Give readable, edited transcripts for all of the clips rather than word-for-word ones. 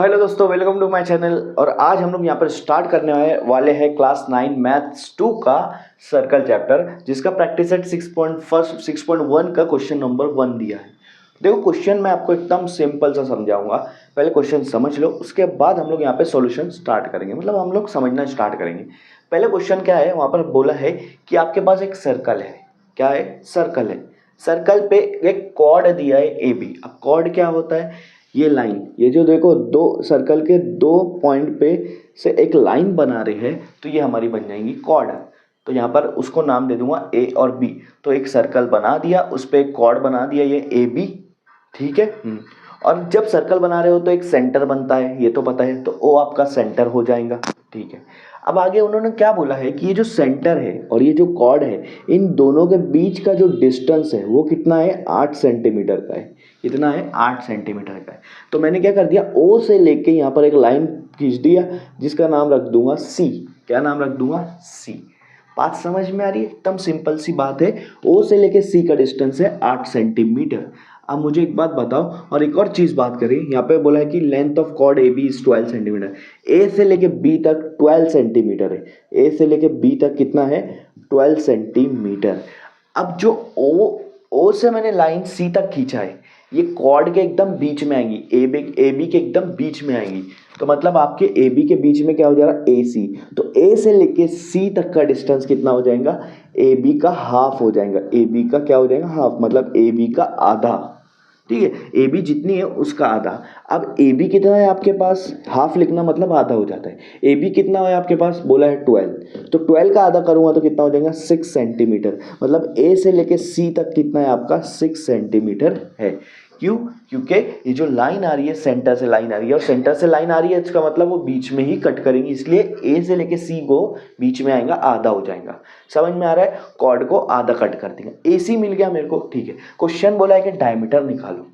Hello दोस्तों, welcome to my channel. और आज हम लोग यहाँ पर स्टार्ट करने वाले हैं क्लास 9 मैथ्स 2 का सर्कल चैप्टर, जिसका प्रैक्टिस सेट 6.1 का क्वेश्चन नंबर 1 दिया है। देखो, क्वेश्चन मैं आपको एकदम सिंपल सा समझाऊंगा। पहले क्वेश्चन समझ लो, उसके बाद हम लोग यहाँ पे सॉल्यूशन स्टार्ट करेंगे, मतलब हम लोग समझना स्टार्ट करेंगे। पहले क्वेश्चन क्या है, वहाँ पर बोला है कि आपके पास एक सर्कल है। क्या है? सर्कल है। सर्कल पे एक कॉर्ड दिया है ए बी। अब कॉर्ड क्या होता है? ये लाइन, ये जो देखो दो सर्कल के दो पॉइंट पे से एक लाइन बना रहे हैं, तो ये हमारी बन जाएंगी कॉर्ड। तो यहाँ पर उसको नाम दे दूंगा ए और बी। तो एक सर्कल बना दिया, उस पर एक कॉर्ड बना दिया, ये ए बी। ठीक है। और जब सर्कल बना रहे हो तो एक सेंटर बनता है, ये तो पता है, तो ओ आपका सेंटर हो जाएगा। ठीक है। अब आगे उन्होंने क्या बोला है कि ये जो सेंटर है और ये जो कॉर्ड है, इन दोनों के बीच का जो डिस्टेंस है वो कितना है? 8 सेंटीमीटर का है। कितना है? 8 सेंटीमीटर का है। तो मैंने क्या कर दिया, ओ से लेके यहाँ पर एक लाइन खींच दिया, जिसका नाम रख दूंगा सी। क्या नाम रख दूंगा? सी। बात समझ में आ रही है? एकदम सिंपल सी बात है। ओ से लेके सी का डिस्टेंस है 8 सेंटीमीटर। अब मुझे एक बात बताओ, और एक और चीज़ बात करें, यहाँ पे बोला है कि length of chord A B is 12 centimetre. A से लेके बी तक 12 सेंटीमीटर है। ए से लेके बी तक कितना है? 12 सेंटीमीटर। अब जो ओ से मैंने लाइन सी तक खींचा है, ये कॉर्ड के एकदम बीच में आएंगी, ए बी के एकदम बीच में आएंगी। तो मतलब आपके ए बी के बीच में क्या हो जाएगा? ए सी। तो ए से लेके सी तक का डिस्टेंस कितना हो जाएगा? ए बी का हाफ हो जाएगा। ए बी का क्या हो जाएगा? हाफ, मतलब ए बी का आधा। ठीक है। ए बी जितनी है उसका आधा। अब ए बी कितना है आपके पास? हाफ लिखना मतलब आधा हो जाता है। ए बी कितना है आपके पास? बोला है 12। तो 12 का आधा करूंगा तो कितना हो जाएगा? 6 सेंटीमीटर। मतलब ए से लेके सी तक कितना है आपका? 6 सेंटीमीटर है। क्यों? क्योंकि ये जो लाइन आ रही है, सेंटर से लाइन आ रही है, और सेंटर से लाइन आ रही है, इसका मतलब वो बीच में ही कट करेंगी, इसलिए ए से लेके सी को बीच में आएगा, आधा हो जाएगा। समझ में आ रहा है? कॉर्ड को आधा कट कर देंगे। ए सी मिल गया मेरे को। ठीक है। क्वेश्चन बोला है कि डायमीटर निकालो।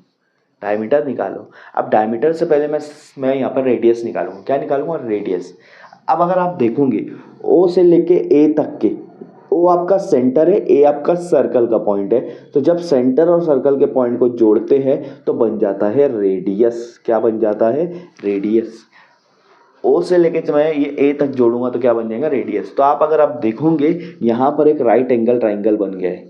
डायमीटर निकालो। अब डायमीटर से पहले मैं यहाँ पर रेडियस निकालूंगा। क्या निकालूंगा? रेडियस। अब अगर आप देखोगे, ओ से लेके ए तक के, ओ आपका सेंटर है, ए आपका सर्कल का पॉइंट है। तो जब सेंटर और सर्कल के पॉइंट को जोड़ते हैं तो बन जाता है रेडियस। क्या बन जाता है? रेडियस। ओ से लेके जब मैं ये ए तक जोड़ूंगा तो क्या बन जाएगा? रेडियस। तो आप अगर देखोगे, यहाँ पर एक राइट एंगल ट्राइंगल बन गया है।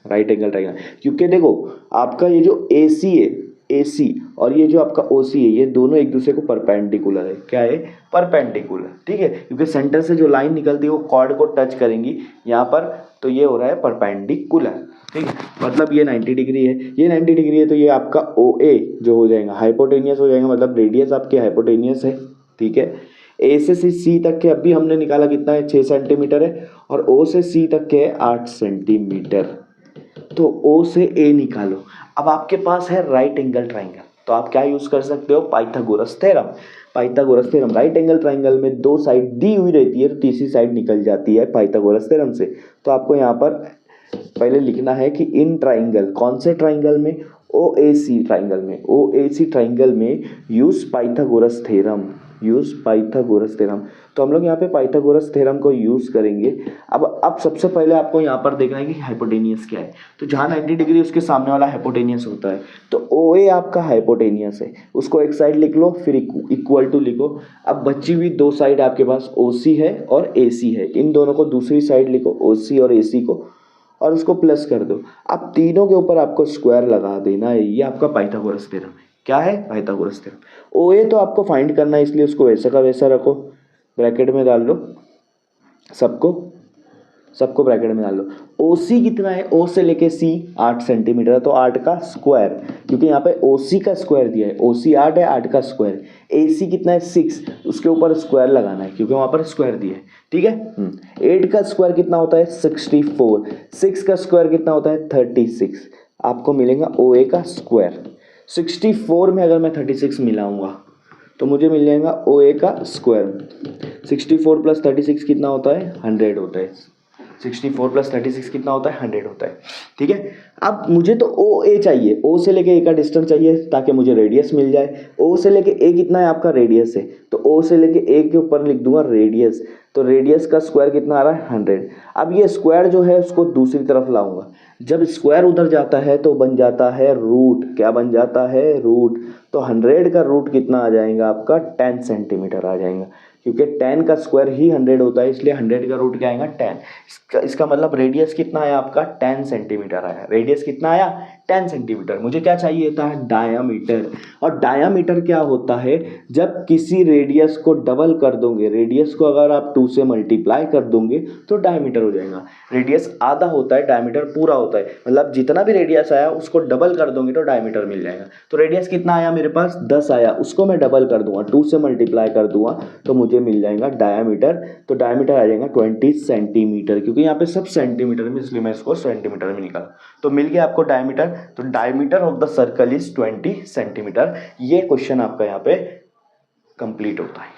राइट एंगल ट्राइंगल, क्योंकि देखो आपका ये जो ए सी है, ए सी, और ये जो आपका ओ सी है, ये दोनों एक दूसरे को परपेंडिकुलर है। क्या है? परपेंडिकुलर। ठीक है। क्योंकि सेंटर से जो लाइन निकलती है वो कॉर्ड को टच करेंगी यहाँ पर, तो ये हो रहा है परपेंडिकुलर। ठीक है। मतलब ये 90 डिग्री है, ये 90 डिग्री है, तो ये आपका ओ ए जो हो जाएगा हाइपोटेनियस हो जाएगा, मतलब रेडियस आपकी हाइपोटेनियस है। ठीक है। ए से सी तक के अभी हमने निकाला कितना है? 6 सेंटीमीटर है। और ओ से सी तक के 8 सेंटीमीटर। तो ओ से ए निकालो। अब आपके पास है राइट एंगल ट्राइंगल, तो आप क्या यूज कर सकते हो? Pythagoras theorem. Pythagoras theorem, right angle triangle में दो साइड दी हुई रहती है, तो तीसरी साइड निकल जाती है पाइथागोरस थ्योरम से। तो आपको यहाँ पर पहले लिखना है कि इन ट्राइंगल, कौन से ट्राइंगल में? ओ ए सी ट्राइंगल में। ओ ए सी ट्राइंगल में use Pythagoras theorem. Use Pythagoras theorem. तो हम लोग यहाँ पे पाइथागोरस थ्योरम को यूज करेंगे। अब सबसे पहले आपको यहाँ पर देखना है कि हाइपोटेनियस क्या है। तो जहाँ 90 डिग्री उसके सामने वाला हाइपोटेनियस होता है, तो ओ ए आपका हाइपोटेनियस है, उसको एक साइड लिख लो, फिर इक्वल टू लिखो। अब बची हुई दो साइड आपके पास ओ सी है और ए सी है, इन दोनों को दूसरी साइड लिखो, ओ सी और ए सी को, और उसको प्लस कर दो। अब तीनों के ऊपर आपको स्क्वायर लगा देना है। ये आपका पाइथागोरस थ्योरम है। क्या है? Pythagoras theorem. ओ ए तो आपको फाइंड करना है, इसलिए उसको वैसा का वैसा रखो, ब्रैकेट में डाल लो, सबको सबको ब्रैकेट में डाल लो। ओ सी कितना है? ओ से लेके सी 8 सेंटीमीटर है, तो 8 का स्क्वायर, क्योंकि यहाँ पे ओ सी का स्क्वायर दिया है। ओ सी 8 है, 8 का स्क्वायर। ए सी कितना है? 6, उसके ऊपर स्क्वायर लगाना है क्योंकि वहाँ पर स्क्वायर दिया है। ठीक है। 8 का स्क्वायर कितना होता है? 64। 6 का स्क्वायर कितना होता है? 36। आपको मिलेगा ओ ए का स्क्वायर। 64 में अगर मैं 36 मिलाऊंगा तो मुझे मिल जाएगा ओ ए का स्क्वायर। 64 प्लस 36 कितना होता है? 100 होता है। 64 प्लस 36 कितना होता है? 100 होता है। ठीक है। अब मुझे तो ओ ए चाहिए, ओ से लेके ए का डिस्टेंस चाहिए ताकि मुझे रेडियस मिल जाए। ओ से लेके ए कितना है आपका? रेडियस है, तो ओ से लेके ए के ऊपर लिख दूंगा रेडियस। तो रेडियस का स्क्वायर कितना आ रहा है? 100। अब ये स्क्वायर जो है उसको दूसरी तरफ लाऊंगा। जब स्क्वायर उधर जाता है तो बन जाता है रूट। क्या बन जाता है? रूट। तो 100 का रूट कितना आ जाएगा आपका 10 सेंटीमीटर आ जाएगा, क्योंकि 10 का स्क्वायर ही 100 होता है, इसलिए 100 का रूट क्या आएगा 10। इसका मतलब रेडियस कितना आया आपका 10 सेंटीमीटर आया। रेडियस कितना आया 10 सेंटीमीटर। मुझे क्या चाहिए था डायामीटर। और डायामीटर क्या होता है, जब किसी रेडियस को डबल कर दोगे, रेडियस को अगर आप 2 से मल्टीप्लाई कर दोगे तो डायमीटर हो जाएगा। रेडियस आधा होता है, डायमीटर पूरा होता है, मतलब जितना भी रेडियस आया उसको डबल कर दोगे तो डायमीटर मिल जाएगा। तो रेडियस कितना आया मेरे पास 10 आया, उसको मैं डबल कर दूंगा, 2 से मल्टीप्लाई कर दूंगा तो मुझे मिल जाएगा डायमीटर। तो डायमीटर आ जाएगा 20 सेंटीमीटर, क्योंकि यहाँ पे सब सेंटीमीटर में, इसलिए मैं इसको सेंटीमीटर में निकाला। तो मिल गया आपको डायमीटर। तो diameter of the circle is 20 centimetre. ये क्वेश्चन आपका यहाँ पे कंप्लीट होता है।